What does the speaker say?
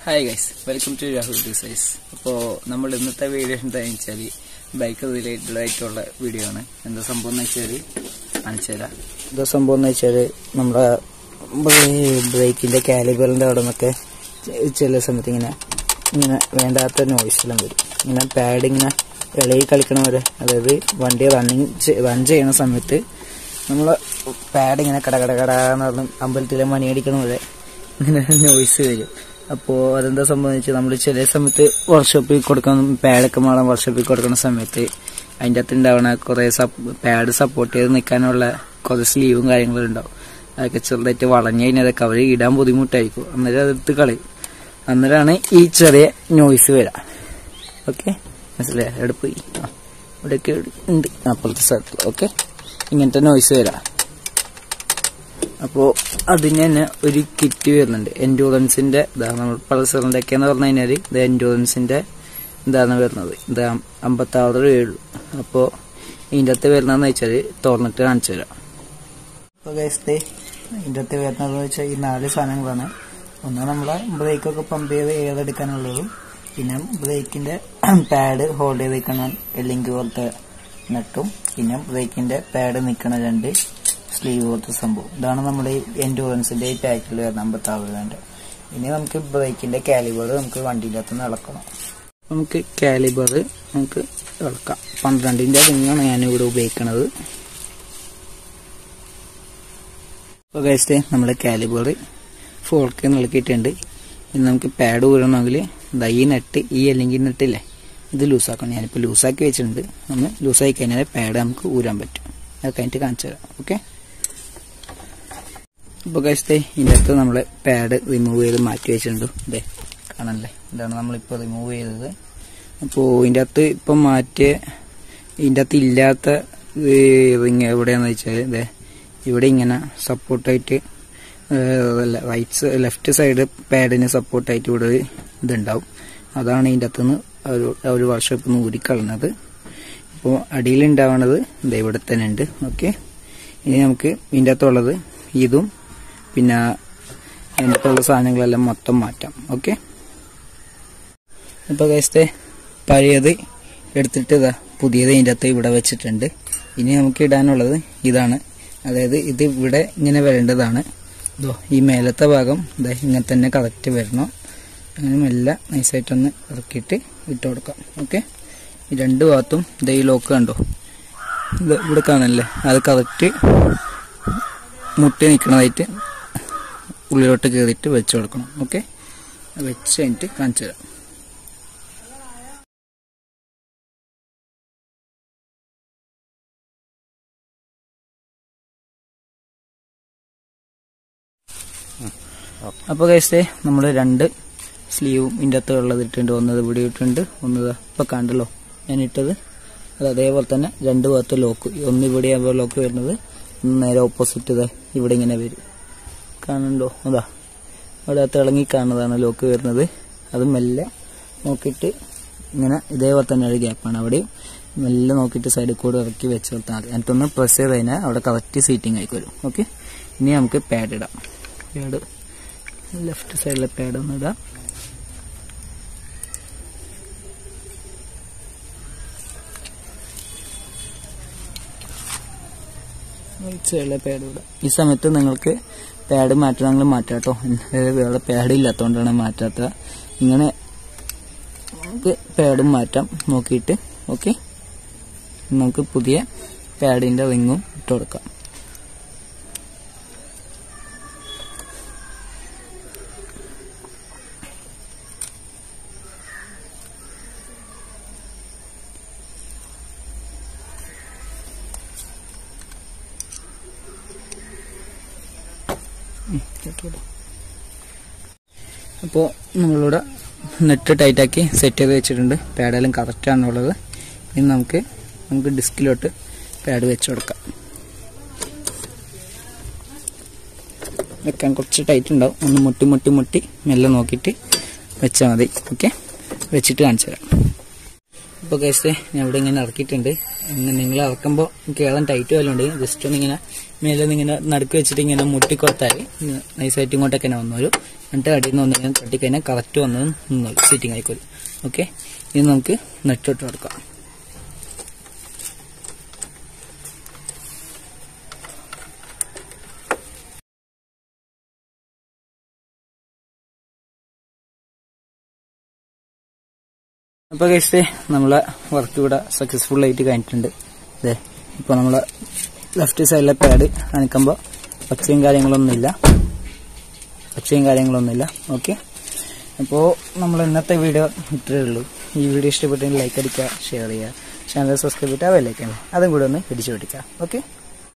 Hi guys, welcome to Rahul ഡിസൈസ്. അപ്പോൾ നമ്മൾ ഇന്നത്തെ വീഡിയോ എന്താണെന്ന് വെച്ചാൽ ബൈക്ക് റിലേറ്റഡ് ആയിട്ടുള്ള വീഡിയോ ആണ്. എന്താ സംഭവം എന്ന് വെച്ചാൽ കാണിച്ചു തരാം. എന്താ സംഭവം എന്ന് വെച്ചാൽ നമ്മുടെ ബ്രേക്കിന്റെ കാലിബറിന്റെ അവിടെ നിന്നൊക്കെ ചില സമയത്ത് ഇങ്ങനെ വേണ്ടാത്ത നോയ്സെല്ലാം വരും. ഇങ്ങനെ പാഡ് ഇങ്ങനെ ഇളകി കളിക്കണവരെ, അതായത് വണ്ടി റൺ ചെയ്യണ സമയത്ത് നമ്മളെ പാഡ് ഇങ്ങനെ കടകടകടാന്ന് പറഞ്ഞ് അമ്പലത്തിലെ മണിയടിക്കണ പോലെ ഇങ്ങനെ നോയ്സ് വരും. അപ്പോൾ അതെന്താ സംബന്ധിച്ച് നമ്മൾ ചില സമയത്ത് വർക്ക്ഷോപ്പിൽ കൊടുക്കണം, പാഡൊക്കെ വേണം വർക്ക്ഷോപ്പിൽ കൊടുക്കുന്ന സമയത്ത് അതിൻ്റെ അകത്ത് ഉണ്ടാവണ കുറേ പാഡ് സപ്പോർട്ട് ചെയ്ത് നിൽക്കാനുള്ള കുറേ സ്ലീവും കാര്യങ്ങളും ഉണ്ടാവും. അതൊക്കെ ചെറുതായിട്ട് വളഞ്ഞു കഴിഞ്ഞാൽ അതൊക്കെ അവർ ഇടാൻ ബുദ്ധിമുട്ടായിരിക്കും. അന്നേരം അതെടുത്ത് കളയും. അന്നേരമാണ് ഈ ചെറിയ നോയ്സ് വരാം. ഓക്കെ, മനസ്സിലായി? എവിടെ പോയി? ഇവിടെയൊക്കെ ഉണ്ട് അപ്പുറത്തെ സ്ഥലത്ത്. ഓക്കെ, ഇങ്ങനത്തെ നോയ്സ് വരാം. അപ്പോൾ അതിന് തന്നെ ഒരു കിറ്റ് വരുന്നുണ്ട്, എൻഡ്യൂറൻസിന്റെ. നമ്മൾ പൾസറിന്റെ ഒക്കെ എന്ന് പറഞ്ഞു കഴിഞ്ഞാൽ ഇത് എൻഡ്യൂറൻസിന്റെ ഇതാണ് വരുന്നത്. ഇത് 56 രൂപയുള്ളൂ. അപ്പോൾ ഇതിൻ്റെ അകത്ത് വരുന്നതെന്ന് വെച്ചാൽ തുറന്നിട്ട് കാണിച്ചു തരാം. അപ്പോൾ ഗൈസ്, ഇതിൻ്റെ അകത്ത് വരുന്നതെന്ന് വെച്ചാൽ ഈ 4 സാധനങ്ങളാണ്. ഒന്ന് നമ്മളെ ബ്രേക്കൊക്കെ പമ്പ് ചെയ്ത് ഏതെടുക്കാനുള്ളതും, പിന്നെ ബ്രേക്കിന്റെ പാഡ് ഹോൾഡ് ചെയ്ത് നിൽക്കണ ലിങ്ക് പോലത്തെ നട്ടും, പിന്നെ ബ്രേക്കിന്റെ പാഡ് നിൽക്കണ 2 സ്ലീവ് പോലത്തെ സംഭവം. ഇതാണ് നമ്മുടെ ഈ എൻഡ്യൂറൻസിന്റെ ഈ പാക്കിൽ വരുന്ന 56 രൂപ. ഇനി നമുക്ക് ബ്രേക്കിന്റെ കാലിബർ നമുക്ക് വണ്ടിയിലകത്തുനിന്ന് ഇളക്കണം. നമുക്ക് കാലിബർ നമുക്ക് ഇളക്കാം. 12ന്റെ റിങ്ങാണ് ഞാനിവിടെ ഉപയോഗിക്കുന്നത്. അപ്പോൾ ഗൈസ്, നമ്മുടെ കാലിബർ ഫോൾക്ക് ഇളക്കിയിട്ടുണ്ട്. ഇനി നമുക്ക് പാഡ് ഊരണമെങ്കിൽ ഈ നെട്ട്, ഈ അല്ലെങ്കിൽ നെട്ടില്ലേ, ഇത് ലൂസാക്കണം. ഞാനിപ്പോൾ ലൂസാക്കി വെച്ചിട്ടുണ്ട്. ഒന്ന് ലൂസാക്കി കഴിഞ്ഞാൽ പാഡ് നമുക്ക് ഊരാൻ പറ്റും. അത് കഴിഞ്ഞിട്ട് കാണിച്ചു തരാം. ഓക്കെ, ഇപ്പോൾ ഗൈസ്, ഇതിൻ്റെ അകത്ത് നമ്മൾ പാഡ് റിമൂവ് ചെയ്ത് മാറ്റി വെച്ചിട്ടുണ്ട്. ഇതേ കാണല്ലേ, ഇതാണ് നമ്മളിപ്പോൾ റിമൂവ് ചെയ്തത്. അപ്പോൾ ഇതിൻ്റെ അകത്ത് ഇപ്പം മാറ്റിയ ഇതിൻ്റെ അകത്ത് ഇല്ലാത്ത റിങ് എവിടെയാണെന്ന് വെച്ചാൽ ഇതേ ഇവിടെ ഇങ്ങനെ സപ്പോർട്ടായിട്ട് ലെഫ്റ്റ് സൈഡ് പാഡിന് സപ്പോർട്ടായിട്ട് ഇവിടെ ഇതുണ്ടാവും. അതാണ് ഇതിൻ്റെ അകത്തുനിന്ന് ഒരു വർക്ക്ഷോപ്പിൽ നിന്ന് ഊരിക്കളഞ്ഞത്. അപ്പോൾ അടിയിലുണ്ടാവുന്നത് ഇത് ഇവിടെ തന്നെ ഉണ്ട്. ഓക്കെ, ഇനി നമുക്ക് ഇതിൻ്റെ അകത്തുള്ളത് ഇതും പിന്നെ അതിൻ്റെ അകത്തുള്ള സാധനങ്ങളെല്ലാം മൊത്തം മാറ്റാം. ഓക്കെ, ഇപ്പോൾ ഗൈസ്, പഴയത് എടുത്തിട്ട് ഇതാ പുതിയത് ഇതിൻ്റെ അകത്ത് ഇവിടെ വെച്ചിട്ടുണ്ട്. ഇനി നമുക്ക് ഇടാനുള്ളത് ഇതാണ്. അതായത് ഇത് ഇവിടെ ഇങ്ങനെ വരേണ്ടതാണ്. ഇതോ ഈ മേലത്തെ ഭാഗം ഇതാ ഇങ്ങനെ തന്നെ കറക്റ്റ് വരണം. അങ്ങനെ മെല്ലെ നൈസായിട്ടൊന്ന് ഇറക്കിയിട്ട് ഇട്ട് കൊടുക്കാം. ഓക്കെ, ഈ 2 ഭാഗത്തും ഇതേ ഈ ലോക്ക് കണ്ടോ, ഇത് ഇവിടെ കാണല്ലേ, അത് കറക്റ്റ് മുട്ടി നിൽക്കണതായിട്ട് ഉള്ളിലോട്ട് കയറിയിട്ട് വെച്ച് കൊടുക്കണം. ഓക്കെ, വെച്ച് കഴിഞ്ഞിട്ട് കാണിച്ചു തരാം. അപ്പോൾ ഗൈസ്, നമ്മൾ 2 സ്ലീവും ഇതിൻ്റെ അകത്ത് ഉള്ളത് ഇട്ടിട്ടുണ്ട്. ഒന്നത് ഇവിടെ ഇട്ടിട്ടുണ്ട്, ഒന്നത് ഇപ്പം കണ്ടല്ലോ ഞാൻ ഇട്ടത്. അത് അതേപോലെ തന്നെ 2 ഭാഗത്ത് ലോക്ക്. ഒന്ന് ഇവിടെ ലോക്ക് വരുന്നത്, ഒന്ന് നേരെ ഓപ്പോസിറ്റ് ഇതാ ഇവിടെ ഇങ്ങനെ വരും. കാണുന്നുണ്ടോ? അതാ അവിടെ തിളങ്ങി കാണുന്നതാണ് ലോക്ക് വരുന്നത്. അത് മെല്ലെ നോക്കിയിട്ട് ഇങ്ങനെ ഇതേപോലെ തന്നെ ഒരു ഗ്യാപ്പാണ്. അവിടെയും മെല്ലെ നോക്കിയിട്ട് സൈഡിൽ കൂടെ ഇറക്കി വെച്ച് കൊടുത്താൽ മതി. എന്നിട്ടൊന്ന് പ്രസ് ചെയ്ത് കഴിഞ്ഞാൽ അവിടെ കറക്റ്റ് സീറ്റിംഗ് ആയിക്കോ വരും. ഓക്കെ, ഇനി നമുക്ക് പാഡ് ഇടാം. പാഡ് ലെഫ്റ്റ് സൈഡിലെ പാഡ് ഒന്ന് ഇടാം. പാഡ് ഇടാം. ഈ സമയത്ത് നിങ്ങൾക്ക് പാഡ് മാറ്റണമെങ്കിൽ മാറ്റാം കേട്ടോ. വേറെ പാഡ് ഇല്ലാത്തതുകൊണ്ടാണ് മാറ്റാത്ത. ഇങ്ങനെ നമുക്ക് പാഡും മാറ്റാം നോക്കിയിട്ട്. ഓക്കെ, നമുക്ക് പുതിയ പാഡിന്റെ റിങ്ങും ഇട്ട് കൊടുക്കാം. അപ്പോൾ നമ്മളിവിടെ നെറ്റ് ടൈറ്റാക്കി സെറ്റ് ചെയ്ത് വെച്ചിട്ടുണ്ട്. പാഡെല്ലാം കറക്റ്റാണുള്ളത്. ഇനി നമുക്ക് ഡിസ്കിലോട്ട് പാഡ് വെച്ച് കൊടുക്കാം. വെക്കാൻ കുറച്ച് ടൈറ്റ് ഉണ്ടാവും. ഒന്ന് മുട്ടി മെല്ലെ നോക്കിയിട്ട് വെച്ചാൽ മതി. ഓക്കെ, വെച്ചിട്ട് കാണിച്ചു തരാം. ഇപ്പോൾ ഗൈസ്, ഞാൻ ഇവിടെ ഇങ്ങനെ ഇറക്കിയിട്ടുണ്ട്. നിങ്ങൾ ഇറക്കുമ്പോൾ കേളം ടൈറ്റ് വല്ലതും ഉണ്ട്, ജസ്റ്റ് ഒന്ന് ഇങ്ങനെ മേലെ ഇങ്ങനെ നടുക്ക് വെച്ചിട്ട് ഇങ്ങനെ മുട്ടിക്കൊടുത്താൽ നൈസായിട്ട് ഇങ്ങോട്ടൊക്കെ വന്നു വരും. എന്നിട്ട് അടിയിൽ നിന്ന് ഒന്നിങ്ങനെ തട്ടിക്കഴിഞ്ഞാൽ കറക്റ്റ് വന്ന് സീറ്റിംഗ് ആയിക്കോളും. ഓക്കെ, ഇനി നമുക്ക് നെറ്റിട്ട് കൊടുക്കാം. അപ്പോൾ ഗൈസ് നമ്മളെ വർക്ക് ഇവിടെ സക്സസ്ഫുൾ ആയിട്ട് കഴിഞ്ഞിട്ടുണ്ട്. അതെ, ഇപ്പോൾ നമ്മളെ ലെഫ്റ്റ് സൈഡിലെ പാഡ് അനക്കുമ്പോൾ ഒച്ചയും കാര്യങ്ങളൊന്നുമില്ല. ഓക്കെ, അപ്പോൾ നമ്മൾ ഇന്നത്തെ വീഡിയോ ഇത്രയേ ഉള്ളൂ. ഈ വീഡിയോ ഇഷ്ടപ്പെട്ടെങ്കിൽ ലൈക്ക് അടിക്കുക, ഷെയർ ചെയ്യുക, ചാനൽ സബ്സ്ക്രൈബ് ചെയ്തിട്ട് ബെല്ലൈക്കൺ അതും കൂടെ ഒന്ന് പിടിച്ചു പിടിക്കുക. ഓക്കെ.